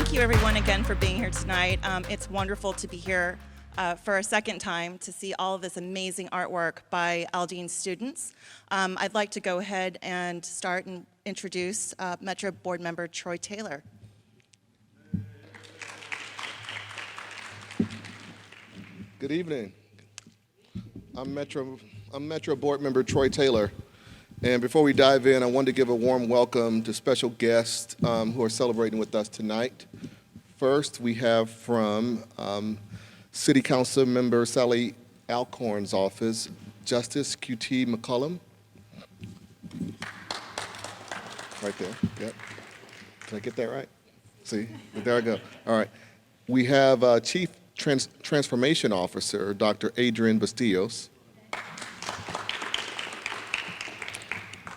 thank you everyone again for being here tonight. It's wonderful to be here for a second time to see all of this amazing artwork by Aldine students. I'd like to go ahead and start and introduce Metro Board Member Troy Taylor. Good evening. I'm Metro Board Member Troy Taylor. And before we dive in, I wanted to give a warm welcome to special guests who are celebrating with us tonight. First, we have from City Council Member Sally Alcorn's office, Justice QT McCollum. Right there, yep. Did I get that right? See, there I go. All right. We have Chief Transformation Officer, Dr. Adrian Bastillos.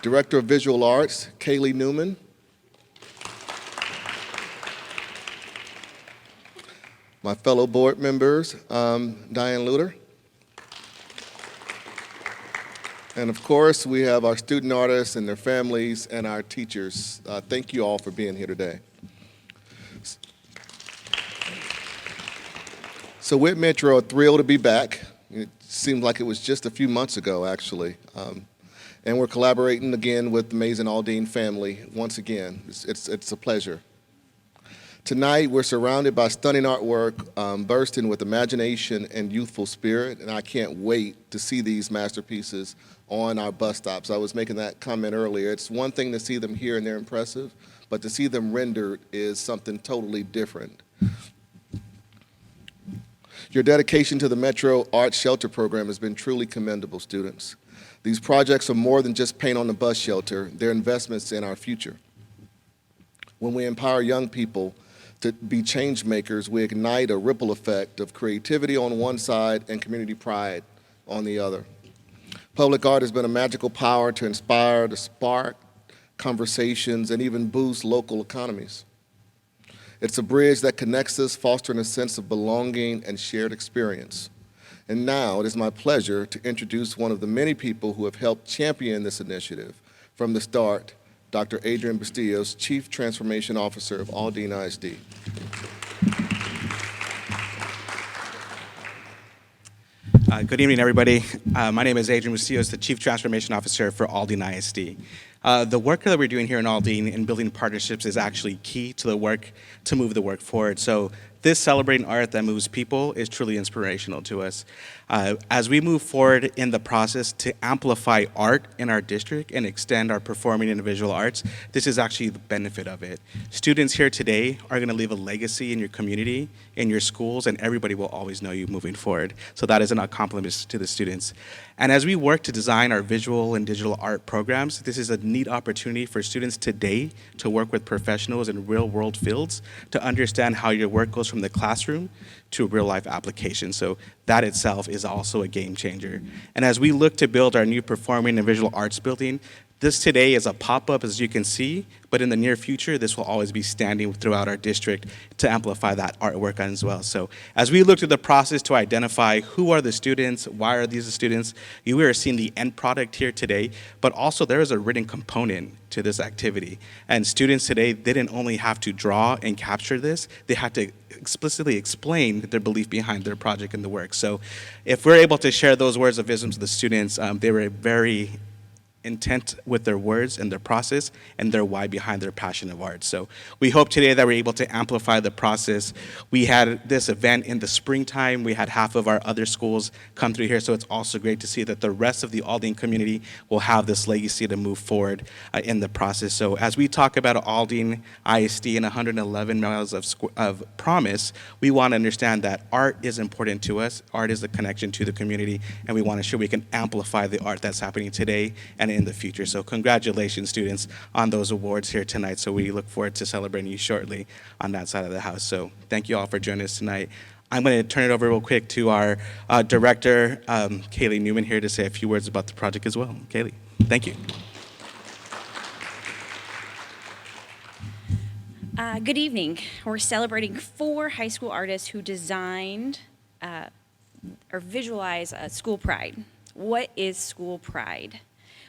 Director of Visual Arts, Kaylee Newman. My fellow board members, Diane Luter. And of course, we have our student artists and their families and our teachers. Thank you all for being here today. So we're at Metro, thrilled to be back. It seemed like it was just a few months ago, actually. And we're collaborating again with the amazing Aldine family once again. It's a pleasure. Tonight, we're surrounded by stunning artwork, bursting with imagination and youthful spirit, and I can't wait to see these masterpieces on our bus stops. I was making that comment earlier. It's one thing to see them here and they're impressive, but to see them rendered is something totally different. Your dedication to the Metro Art Shelter Program has been truly commendable, students. These projects are more than just paint on the bus shelter. They're investments in our future. When we empower young people to be change makers, we ignite a ripple effect of creativity on one side and community pride on the other. Public art has been a magical power to inspire, to spark conversations, and even boost local economies. It's a bridge that connects us, fostering a sense of belonging and shared experience. And now it is my pleasure to introduce one of the many people who have helped champion this initiative from the start, Dr. Adrian Bastillos, Chief Transformation Officer of Aldine ISD. Good evening, everybody. My name is Adrian Bastillos, the Chief Transformation Officer for Aldine ISD. The work that we're doing here in Aldine in building partnerships is actually key to the work, to move the work forward. So this celebrating art that moves people is truly inspirational to us. As we move forward in the process to amplify art in our district and extend our performing and visual arts, this is actually the benefit of it. Students here today are going to leave a legacy in your community, in your schools, and everybody will always know you moving forward. So that is a compliment to the students. And as we work to design our visual and digital art programs, this is a neat opportunity for students today to work with professionals in real-world fields to understand how your work goes from the classroom to a real-life application. So that itself is also a game changer. And as we look to build our new performing and visual arts building, this today is a pop-up, as you can see, but in the near future, this will always be standing throughout our district to amplify that artwork as well. So as we look through the process to identify who are the students, why are these the students, you are seeing the end product here today, but also there is a written component to this activity. And students today didn't only have to draw and capture this, they had to explicitly explain their belief behind their project and the work. So if we're able to share those words of wisdom to the students, they were very intent with their words and their process and their why behind their passion of art. So we hope today that we're able to amplify the process. We had this event in the springtime. We had half of our other schools come through here, so it's also great to see that the rest of the Aldine community will have this legacy to move forward in the process. So as we talk about Aldine ISD and 111 miles of promise, we want to understand that art is important to us. Art is the connection to the community, and we want to ensure we can amplify the art that's happening today and in the future. So congratulations, students, on those awards here tonight. So we look forward to celebrating you shortly on that side of the house. So thank you all for joining us tonight. I'm going to turn it over real quick to our director, Kaylee Newman, here to say a few words about the project as well. Kaylee, thank you. Good evening. We're celebrating 4 high school artists who designed or visualized school pride. What is school pride?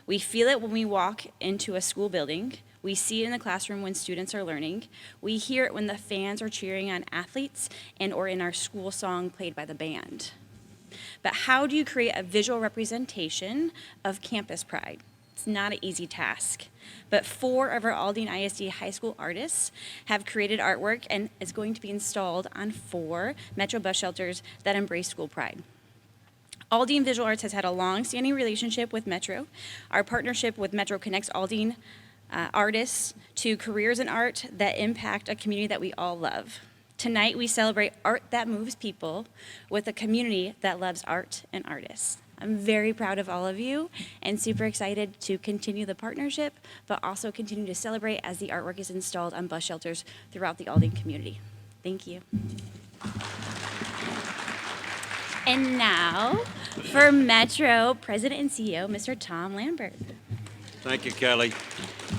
We feel it when we walk into a school building. We see it in the classroom when students are learning. We hear it when the fans are cheering on athletes and or in our school song played by the band. But how do you create a visual representation of campus pride? It's not an easy task. But 4 of our Aldine ISD high school artists have created artwork and is going to be installed on 4 Metro bus shelters that embrace school pride. Aldine Visual Arts has had a long-standing relationship with Metro. Our partnership with Metro connects Aldine artists to careers in art that impact a community that we all love. Tonight, we celebrate art that moves people with a community that loves art and artists. I'm very proud of all of you and super excited to continue the partnership, but also continue to celebrate as the artwork is installed on bus shelters throughout the Aldine community. Thank you. And now, for Metro President and CEO, Mr. Tom Lambert. Thank you, Kelly.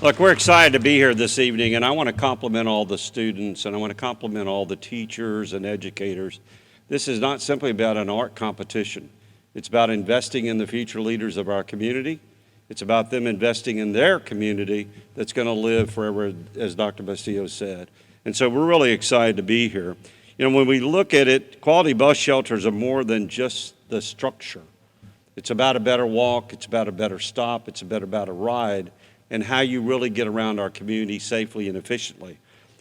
Look, we're excited to be here this evening, and I want to compliment all the students, and I want to compliment all the teachers and educators. This is not simply about an art competition. It's about investing in the future leaders of our community. It's about them investing in their community that's going to live forever, as Dr. Bastillo said. And so we're really excited to be here. You know, when we look at it, quality bus shelters are more than just the structure. It's about a better walk, it's about a better stop, it's about a ride, and how you really get around our community safely and efficiently.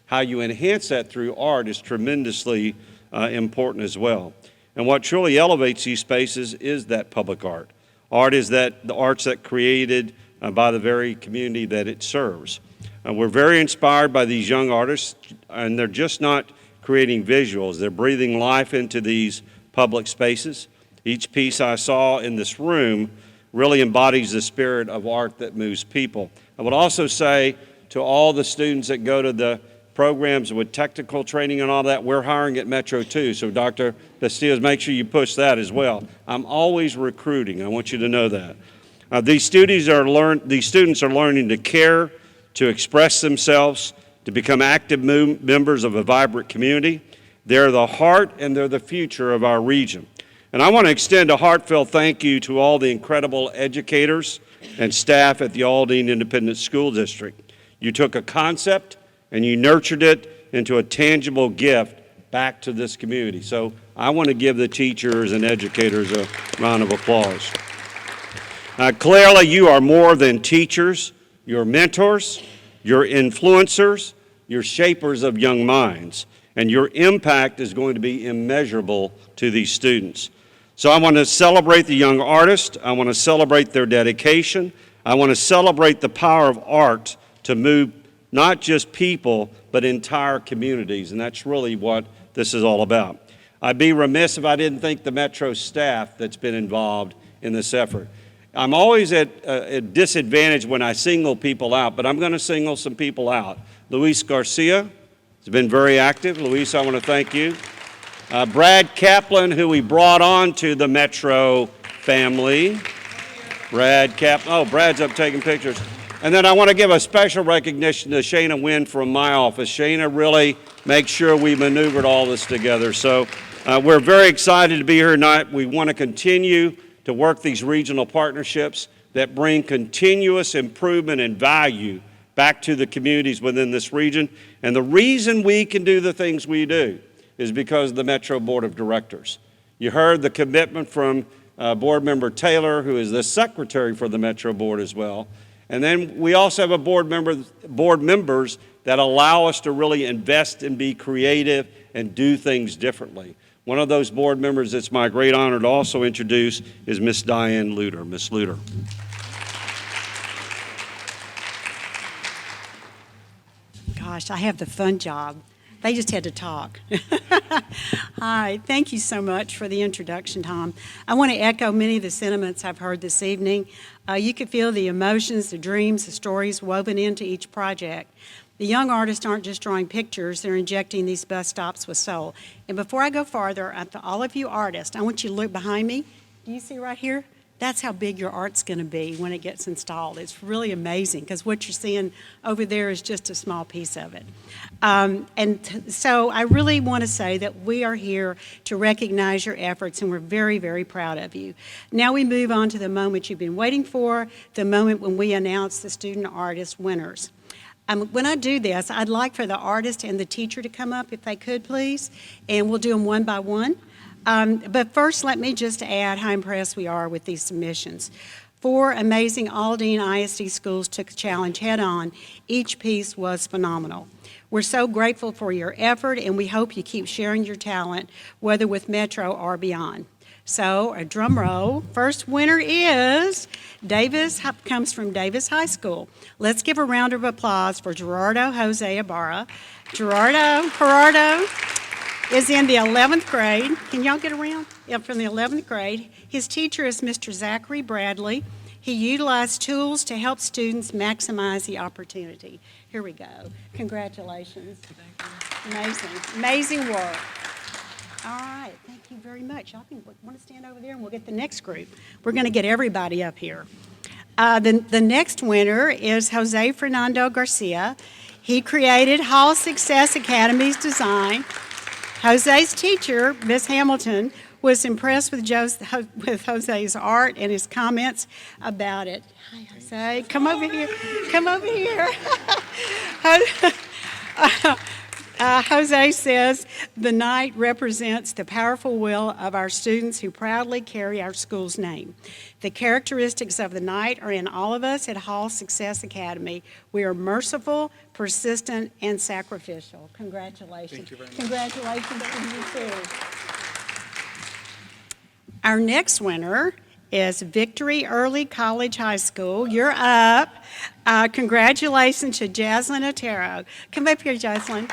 How you enhance that through art is tremendously important as well. And what truly elevates these spaces is that public art. Art is that the arts that created by the very community that it serves. We're very inspired by these young artists, and they're just not creating visuals. They're breathing life into these public spaces. Each piece I saw in this room really embodies the spirit of art that moves people. I would also say to all the students that go to the programs with technical training and all that, we're hiring at Metro too. So Dr. Bastillo, make sure you push that as well. I'm always recruiting. I want you to know that. These students are learning to care, to express themselves, to become active members of a vibrant community. They're the heart and they're the future of our region. And I want to extend a heartfelt thank you to all the incredible educators and staff at the Aldine Independent School District. You took a concept and you nurtured it into a tangible gift back to this community. So I want to give the teachers and educators a round of applause. Clearly, you are more than teachers. You're mentors, you're influencers, you're shapers of young minds, and your impact is going to be immeasurable to these students. So I want to celebrate the young artists. I want to celebrate their dedication. I want to celebrate the power of art to move not just people, but entire communities, and that's really what this is all about. I'd be remiss if I didn't thank the Metro staff that's been involved in this effort. I'm always at a disadvantage when I single people out, but I'm going to single some people out. Luis Garcia has been very active. Luis, I want to thank you. Brad Kaplan, who we brought on to the Metro family. Brad Kaplan. Oh, Brad's up taking pictures. And then I want to give a special recognition to Shayna Wynn from my office. Shayna really makes sure we maneuvered all this together. So we're very excited to be here tonight. We want to continue to work these regional partnerships that bring continuous improvement and value back to the communities within this region. And the reason we can do the things we do is because of the Metro Board of Directors. You heard the commitment from Board Member Taylor, who is the Secretary for the Metro Board as well. And then we also have a board members that allow us to really invest and be creative and do things differently. One of those board members it's my great honor to also introduce is Miss Diane Luter. Miss Luter. Gosh, I have the fun job. They just had to talk. Hi, thank you so much for the introduction, Tom. I want to echo many of the sentiments I've heard this evening. You could feel the emotions, the dreams, the stories woven into each project. The young artists aren't just drawing pictures, they're injecting these bus stops with soul. And before I go farther, to all of you artists, I want you to look behind me. Do you see right here? That's how big your art's going to be when it gets installed. It's really amazing because what you're seeing over there is just a small piece of it. So I really want to say that we are here to recognize your efforts, and we're very, very proud of you. Now we move on to the moment you've been waiting for, the moment when we announce the student artist winners. When I do this, I'd like for the artist and the teacher to come up, if they could, please, and we'll do them one by one. But first, let me just add how impressed we are with these submissions. 4 amazing Aldine ISD schools took the challenge head-on. Each piece was phenomenal. We're so grateful for your effort, and we hope you keep sharing your talent, whether with Metro or beyond. So, a drum roll. First winner is comes from Davis High School. Let's give a round of applause for Gerardo Jose Ibarra. Gerardo is in the 11th grade. Can y'all get around? Yeah, from the 11th grade. His teacher is Mr. Zachary Bradley. He utilized tools to help students maximize the opportunity. Here we go. Congratulations. Amazing, amazing work. All right, thank you very much. Y'all can want to stand over there and we'll get the next group. We're going to get everybody up here. The next winner is Jose Fernando Garcia. He created Hall Success Academy's design. Jose's teacher, Miss Hamilton, was impressed with Jose's art and his comments about it. Hi, Jose. Come over here. Come over here. Jose says, the night represents the powerful will of our students who proudly carry our school's name. The characteristics of the night are in all of us at Hall Success Academy. We are merciful, persistent, and sacrificial. Congratulations. Thank you very much. Congratulations to you too. Our next winner is Victory Early College High School. You're up. Congratulations to Jaslyn Otero. Come up here, Jaslyn.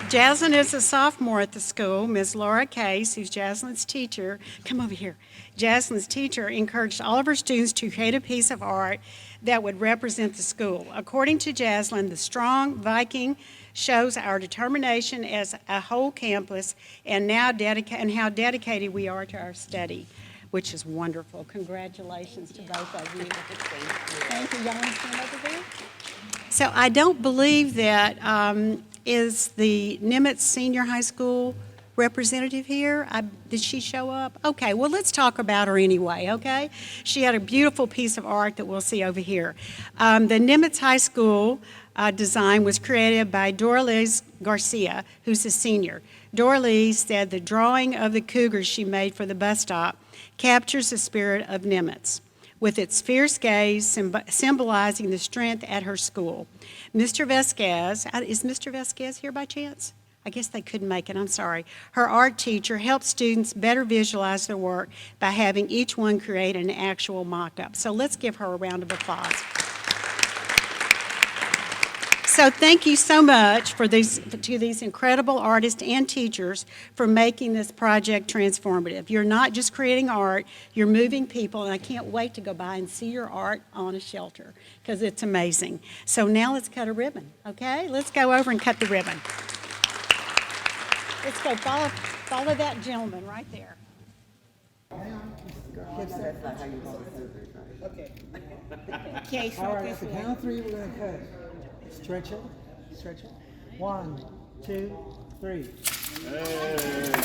Jaslyn is a sophomore at the school. Ms. Laura Case, who's Jaslyn's teacher, come over here. Jaslyn's teacher encouraged all of her students to create a piece of art that would represent the school. According to Jaslyn, the strong Viking shows our determination as a whole campus and how dedicated we are to our study, which is wonderful. Congratulations to both of you. Thank you. Y'all want to stand over there? So I don't believe that is the Nimitz Senior High School representative here? Did she show up? Okay, well, let's talk about her anyway, okay? She had a beautiful piece of art that we'll see over here. The Nimitz High School design was created by Doraliz Garcia, who's a senior. Doraliz said the drawing of the cougars she made for the bus stop captures the spirit of Nimitz, with its fierce gaze symbolizing the strength at her school. Mr. Vasquez, is Mr. Vasquez here by chance? I guess they couldn't make it, I'm sorry. Her art teacher helped students better visualize their work by having each one create an actual mock-up. So let's give her a round of applause. So thank you so much to these incredible artists and teachers for making this project transformative. You're not just creating art, you're moving people, and I can't wait to go by and see your art on a shelter because it's amazing. So now let's cut a ribbon, okay? Let's go over and cut the ribbon. Let's go follow that gentleman right there. Okay, so all right, at the count of 3, we're going to cut it. Stretch it, stretch it. 1, 2, 3. Hey.